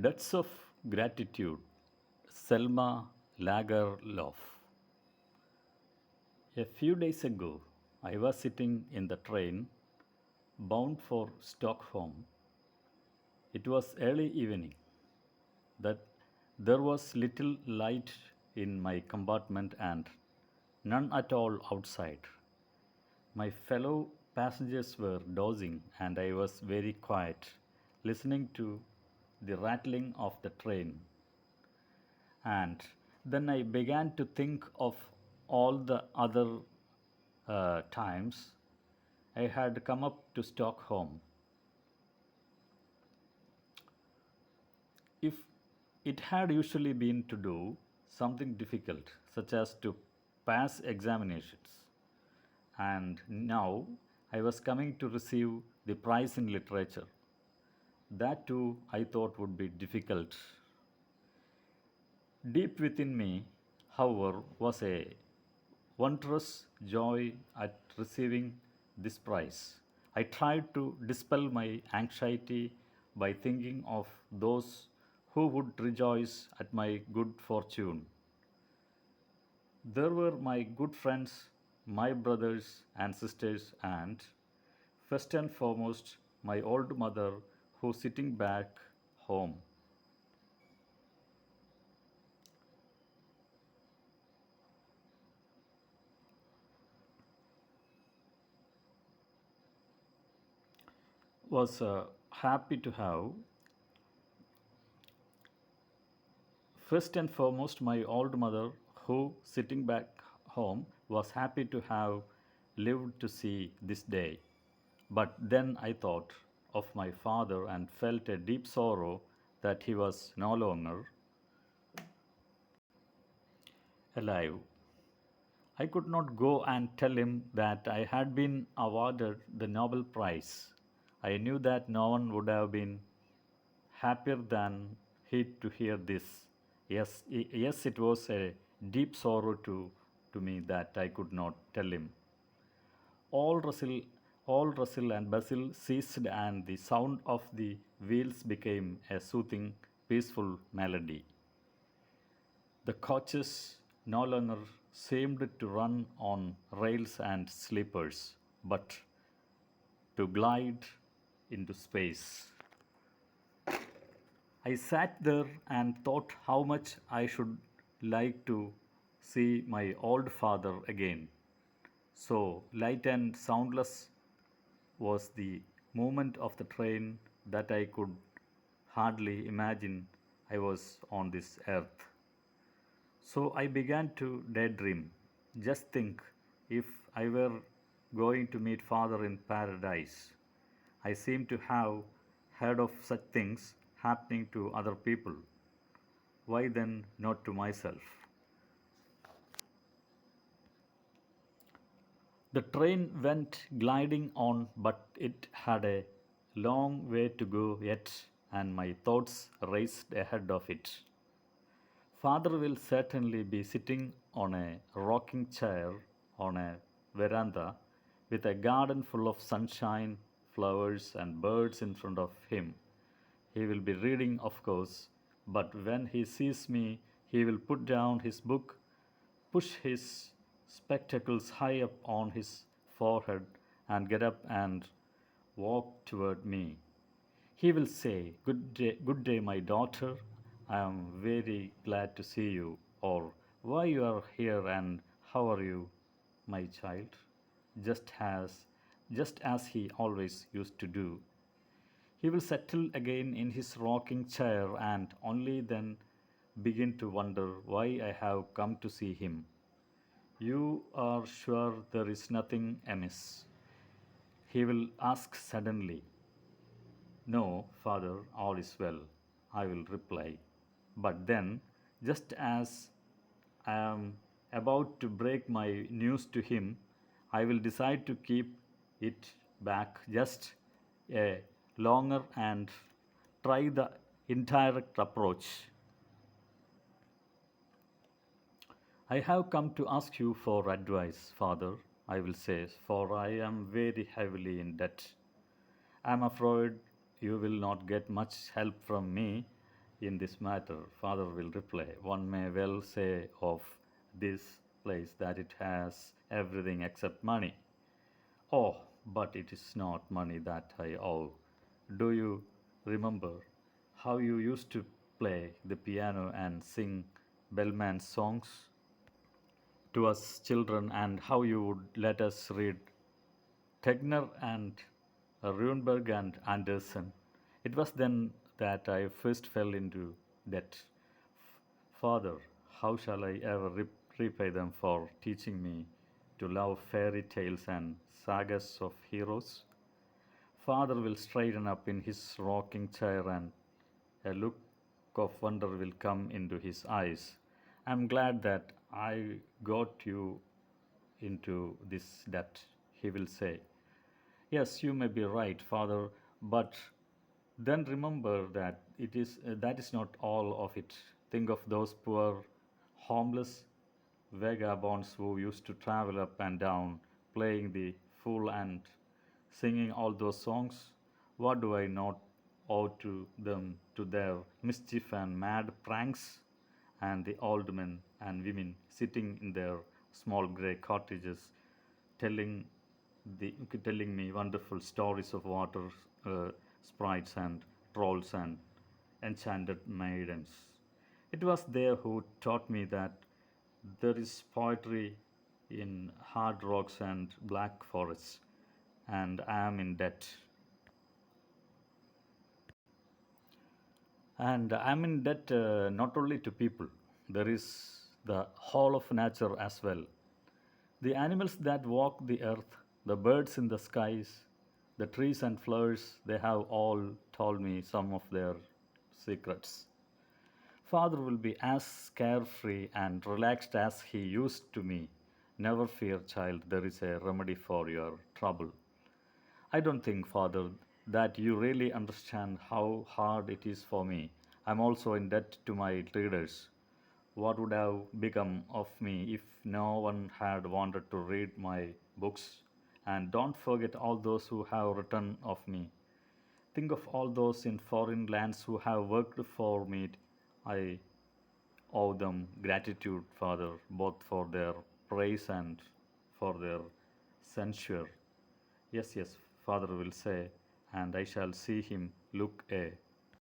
Debts of Gratitude, Selma Lagerlof. A few days ago, I was sitting in the train bound for Stockholm. It was early evening. That there was little light in my compartment and none at all outside. My fellow passengers were dozing, and I was very quiet, listening to the rattling of the train. And then I began to think of all the other times I had come up to Stockholm. If it had usually been to do something difficult, such as to pass examinations, and now I was coming to receive the prize in literature. That too I thought would be difficult. Deep within me, however, was a wondrous joy at receiving this prize. I tried to dispel my anxiety by thinking of those who would rejoice at my good fortune. There were my good friends, my brothers and sisters, and first and foremost, my old mother who sitting back home was happy to have. First and foremost, my old mother, who, sitting back home, was happy to have lived to see this day. But then I thought of my father and felt a deep sorrow that he was no longer alive. I could not go and tell him that I had been awarded the Nobel Prize. I knew that no one would have been happier than he to hear this. Yes, it was a deep sorrow to me that I could not tell him. All rustle, all rustle and bustle ceased, and the sound of the wheels became a soothing, peaceful melody. The coaches no longer seemed to run on rails and sleepers, but to glide into space. I sat there and thought how much I should like to see my old father again. So light and soundless was the movement of the train that I could hardly imagine I was on this earth. So I began to daydream. Just think if I were going to meet Father in paradise. I seem to have heard of such things happening to other people. Why then not to myself? The train went gliding on, but it had a long way to go yet, and my thoughts raced ahead of it. Father will certainly be sitting on a rocking chair on a veranda with a garden full of sunshine, flowers, and birds in front of him. He will be reading, of course, but when he sees me, he will put down his book, push his spectacles high up on his forehead, and get up and walk toward me. He will say, good day, my daughter. I am very glad to see you. Or, why you are here and how are you, my child? Just as, just as he always used to do. He will settle again in his rocking chair and only then begin to wonder why I have come to see him. You are sure there is nothing amiss? He will ask suddenly. No, father, all is well, I will reply. But then, just as I am about to break my news to him, I will decide to keep it back just a longer and try the indirect approach. I have come to ask you for advice, father, I will say, for I am very heavily in debt. I am afraid you will not get much help from me. in this matter, Father will reply. One may well say of this place that it has everything except money. Oh, but it is not money that I owe. Do you remember how you used to play the piano and sing bellman songs to us children, and how you would let us read Tegner and Runeberg and Andersen? It was then that I first fell into debt. Father, how shall I ever repay them for teaching me to love fairy tales and sagas of heroes? Father will straighten up in his rocking chair, and a look of wonder will come into his eyes. I'm glad that I got you into this debt, he will say. Yes, you may be right, Father, but then remember that that is not all of it. Think of those poor, homeless vagabonds who used to travel up and down, playing the fool and singing all those songs. What do I not owe to them, to their mischief and mad pranks? And the old men and women sitting in their small grey cottages, telling the telling me wonderful stories of water sprites and trolls and enchanted maidens. It was they who taught me that there is poetry in hard rocks and black forests, and I am in debt. And I am in debt not only to people, there is the whole of nature as well. The animals that walk the earth, the birds in the skies, the trees and flowers, they have all told me some of their secrets. Father will be as carefree and relaxed as he used to me. Never fear, child, there is a remedy for your trouble. I don't think, Father, that you really understand how hard it is for me. I'm also in debt to my readers. What would have become of me if no one had wanted to read my books? And don't forget all those who have written of me. Think of all those in foreign lands who have worked for me. I owe them gratitude, Father, both for their praise and for their censure. Yes, yes, Father will say, and I shall see him look a